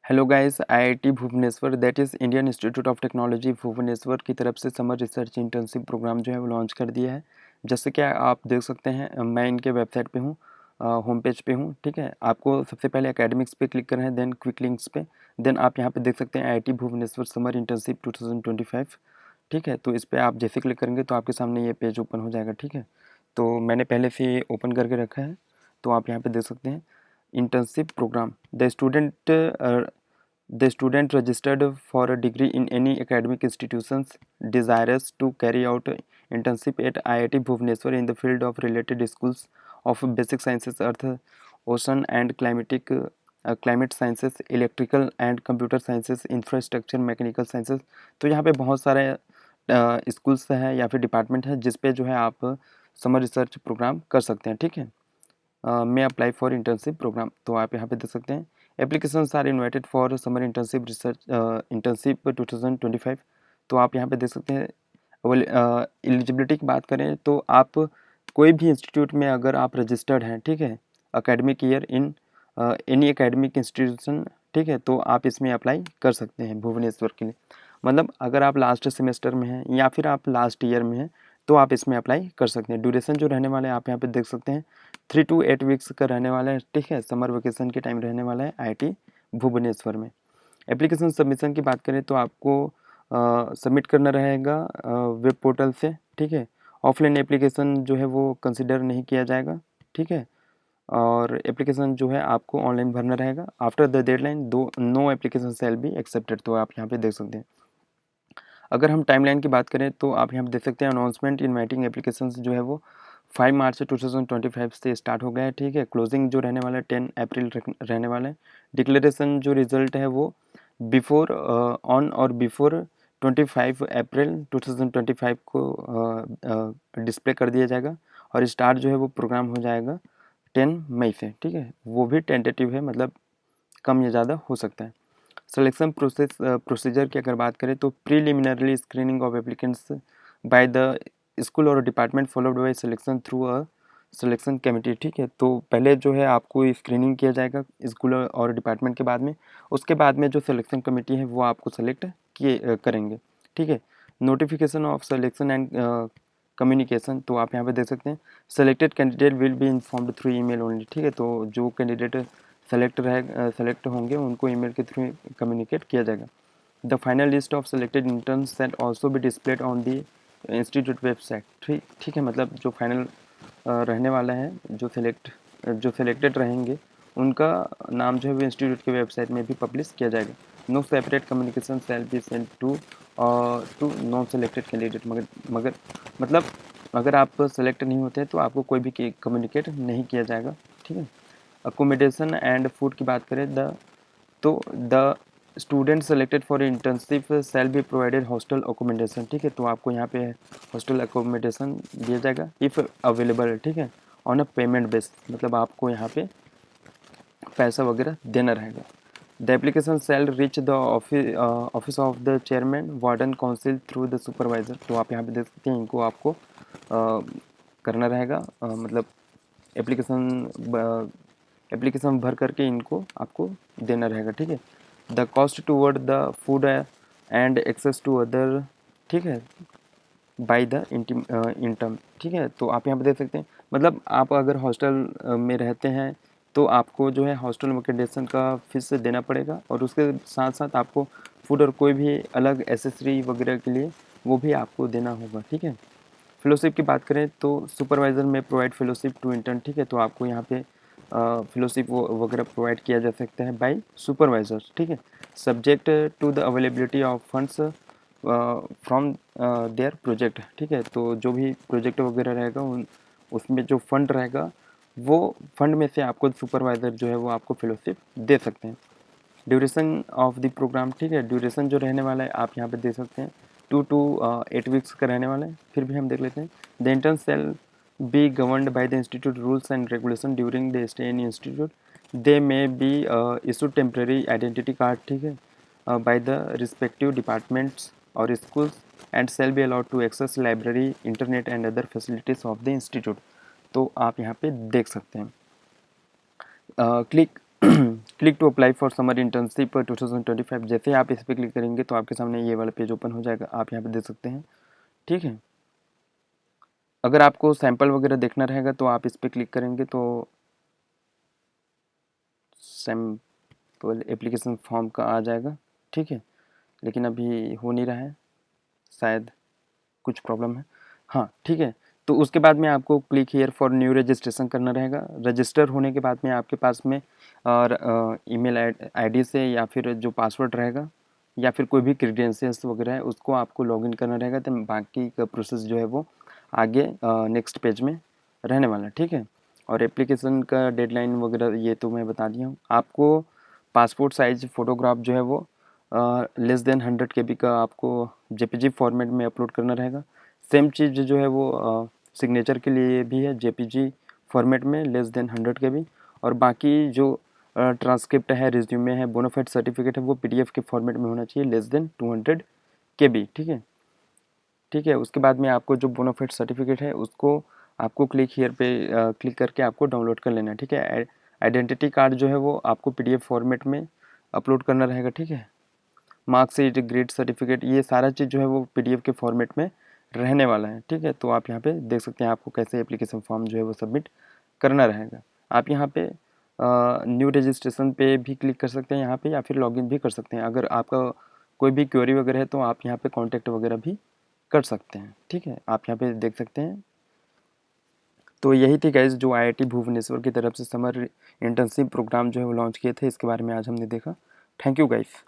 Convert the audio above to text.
Hello guys, IIT Bhubaneswar that is Indian Institute of Technology Bhubaneswar की तरफ से समर रिसर्च इंटर्नशिप प्रोग्राम जो है वो लॉन्च कर दिया है। जैसे कि आप देख सकते हैं, मैं इनके वेबसाइट पे हूँ, होम पेज पे हूँ। ठीक है, आपको सबसे पहले एकेडमिक्स पे क्लिक करना है, देन क्विक लिंक्स पे, देन आप यहाँ पे देख सकते हैं आईआईटी भुवनेश्वर समर इंटर्नशिप 2025। ठीक है, तो इस पर आप जैसे क्लिक करेंगे तो आपके सामने ये पेज ओपन हो जाएगा। ठीक है, तो मैंने पहले से ये ओपन करके रखा है, तो आप यहाँ पे देख सकते हैं internship program. The student registered for a degree in any academic institutions desirous to carry out internship at IIT Bhubaneswar in the field of related schools of basic sciences, earth, ocean and climate sciences, electrical and computer sciences, infrastructure, mechanical sciences। तो यहाँ पे बहुत सारे schools हैं या फिर department है जिस पे जो है आप समर रिसर्च प्रोग्राम कर सकते हैं। ठीक है, मैं अप्लाई फॉर इंटर्नशिप प्रोग्राम, तो आप यहाँ पे देख सकते हैं applications are invited for summer internship research internship 2025। तो आप यहाँ पे देख सकते हैं। एलिजिबिलिटी की बात करें तो आप कोई भी इंस्टीट्यूट में अगर आप रजिस्टर्ड हैं, ठीक है, academic year in any academic institution, ठीक है, तो आप इसमें अप्लाई कर सकते हैं भुवनेश्वर के लिए। मतलब अगर आप लास्ट सेमेस्टर में हैं या फिर आप लास्ट ईयर में हैं तो आप इसमें अप्लाई कर सकते हैं। ड्यूरेशन जो रहने वाला है आप यहाँ पे देख सकते हैं 3 to 8 वीक्स का रहने वाला है। ठीक है, समर वेकेशन के टाइम रहने वाला है आईआईटी भुवनेश्वर में। एप्लीकेशन सबमिशन की बात करें तो आपको सबमिट करना रहेगा वेब पोर्टल से। ठीक है, ऑफलाइन एप्लीकेशन जो है वो कंसिडर नहीं किया जाएगा। ठीक है, और एप्लीकेशन जो है आपको ऑनलाइन भरना रहेगा। आफ्टर द डेडलाइन दो no application shall be accepted, तो आप यहाँ पे देख सकते हैं। अगर हम टाइमलाइन की बात करें तो आप यहाँ पे देख सकते हैं अनाउंसमेंट इनवाइटिंग एप्लीकेशन जो है वो 5 मार्च 2025 से स्टार्ट हो गया है। ठीक है, क्लोजिंग जो रहने वाला है 10 अप्रैल रहने वाला है। डिक्लेरेशन जो रिजल्ट है वो बिफोर ऑन और बिफोर 25 अप्रैल 2025 को डिस्प्ले कर दिया जाएगा, और स्टार्ट जो है वो प्रोग्राम हो जाएगा 10 मई से। ठीक है, वो भी टेंटेटिव है, मतलब कम या ज़्यादा हो सकता है। सिलेक्शन प्रोसीजर की अगर बात करें तो preliminary screening of applicants by the school और department followed by selection through a selection committee. ठीक है, तो पहले जो है आपको स्क्रीनिंग किया जाएगा स्कूल और डिपार्टमेंट के बाद में, उसके बाद में जो सिलेक्शन कमेटी है वो आपको सेलेक्ट किए करेंगे। ठीक है, notification of selection and communication, तो आप यहाँ पे देख सकते हैं selected candidate will be informed through email only. ठीक है, तो जो कैंडिडेट सेलेक्ट होंगे उनको ईमेल के थ्रू कम्युनिकेट किया जाएगा। The final list of selected interns set also be displayed on the institute website. ठीक है, मतलब जो फाइनल रहने वाला है, जो सेलेक्टेड रहेंगे उनका नाम जो है वो इंस्टीट्यूट के वेबसाइट में भी पब्लिश किया जाएगा। No separate communication shall be send to non selected candidate. मगर मतलब अगर आप सेलेक्ट नहीं होते हैं तो आपको कोई भी कम्युनिकेट नहीं किया जाएगा। ठीक है, अकोमोडेशन एंड फूड की बात करें the student selected for internship shall be provided hostel accommodation. ठीक है, तो आपको यहाँ पे हॉस्टल अकोमोडेशन दिया जाएगा इफ़ अवेलेबल। ठीक है, ऑन अ पेमेंट बेस, मतलब आपको यहाँ पे पैसा वगैरह देना रहेगा। The application shall reach the office of the chairman warden council through the supervisor. तो आप यहाँ पे देख सकते हैं इनको आपको करना रहेगा, मतलब एप्लीकेशन भर करके इनको आपको देना रहेगा। ठीक है, the cost toward the food and access to other, ठीक है, बाय द इंटर्म। ठीक है, तो आप यहाँ पे देख सकते हैं, मतलब आप अगर हॉस्टल में रहते हैं तो आपको जो है हॉस्टल अकोमोडेशन का फीस देना पड़ेगा, और उसके साथ साथ आपको फूड और कोई भी अलग एसेसरी वगैरह के लिए वो भी आपको देना होगा। ठीक है, फेलोशिप की बात करें तो सुपरवाइज़र में प्रोवाइड फेलोशिप टू इंटर्न। ठीक है, तो आपको यहाँ पे फेलोशिप वगैरह प्रोवाइड किया जा सकता है बाय सुपरवाइजर। ठीक है, subject to the availability of funds from their project. ठीक है, तो जो भी प्रोजेक्ट वगैरह रहेगा उसमें जो फंड रहेगा वो फंड में से आपको सुपरवाइज़र जो है वो आपको फेलोशिप दे सकते हैं। ड्यूरेशन ऑफ द प्रोग्राम, ठीक है, ड्यूरेशन जो रहने वाला है आप यहाँ पे देख सकते हैं 2 to 8 वीक्स का रहने वाला है। फिर भी हम देख लेते हैं the intern shall be governed by the institute rules and regulation during the stay in institute. They may be issue temporary identity card. ठीक है, बाय द रिस्पेक्टिव डिपार्टमेंट्स और schools and shall be allowed to access library internet and other facilities of the institute. तो आप यहाँ पे देख सकते हैं। Click click to apply for summer internship 2025। जैसे आप इस पर क्लिक करेंगे तो आपके सामने ये वाला पेज ओपन हो जाएगा, आप यहाँ पे देख सकते हैं। ठीक है, अगर आपको सैंपल वगैरह देखना रहेगा तो आप इस पर क्लिक करेंगे तो सैम्पल एप्लीकेशन फॉर्म का आ जाएगा। ठीक है, लेकिन अभी हो नहीं रहा है, शायद कुछ प्रॉब्लम है। हाँ ठीक है, तो उसके बाद में आपको click here for new registration करना रहेगा। रजिस्टर होने के बाद में आपके पास में और ईमेल आईडी से या फिर जो पासवर्ड रहेगा या फिर कोई भी क्रीडेंशियल्स वगैरह है उसको आपको लॉगिन करना रहेगा। तो बाकी का प्रोसेस जो है वो आगे नेक्स्ट पेज में रहने वाला है। ठीक है, और एप्लीकेशन का डेडलाइन वगैरह ये तो मैं बता दिया हूँ। आपको पासपोर्ट साइज फ़ोटोग्राफ जो है वो लेस देन 100 KB का आपको जेपीजी फॉर्मेट में अपलोड करना रहेगा। सेम चीज़ जो है वो सिग्नेचर के लिए भी है, जेपीजी फॉर्मेट में लेस देन 100 KB। और बाकी जो ट्रांसक्रिप्ट है, रिज्यूमे है, बोनाफाइड सर्टिफिकेट है, वो पीडीएफ के फॉर्मेट में होना चाहिए, लेस देन 200 KB। ठीक है, ठीक है, उसके बाद में आपको जो बोनाफाइड सर्टिफिकेट है उसको आपको क्लिक हियर पे क्लिक करके आपको डाउनलोड कर लेना है। ठीक है, आइडेंटिटी कार्ड जो है वो आपको पीडीएफ फॉर्मेट में अपलोड करना रहेगा। ठीक है, मार्कशीट, ग्रेड सर्टिफिकेट, ये सारा चीज़ जो है वो पीडीएफ के फॉर्मेट में रहने वाला है। ठीक है, तो आप यहाँ पे देख सकते हैं आपको कैसे एप्लीकेशन फॉर्म जो है वो सबमिट करना रहेगा। आप यहाँ पे न्यू रजिस्ट्रेशन पे भी क्लिक कर सकते हैं यहाँ पे, या फिर लॉगिन भी कर सकते हैं। अगर आपका कोई भी क्वेरी वगैरह है तो आप यहाँ पे कॉन्टैक्ट वगैरह भी कर सकते हैं। ठीक है, आप यहाँ पे देख सकते हैं। तो यही थी गाइस जो आईआईटी भुवनेश्वर की तरफ से समर इंटर्नशिप प्रोग्राम जो है वो लॉन्च किए थे, इसके बारे में आज हमने देखा। Thank you guys.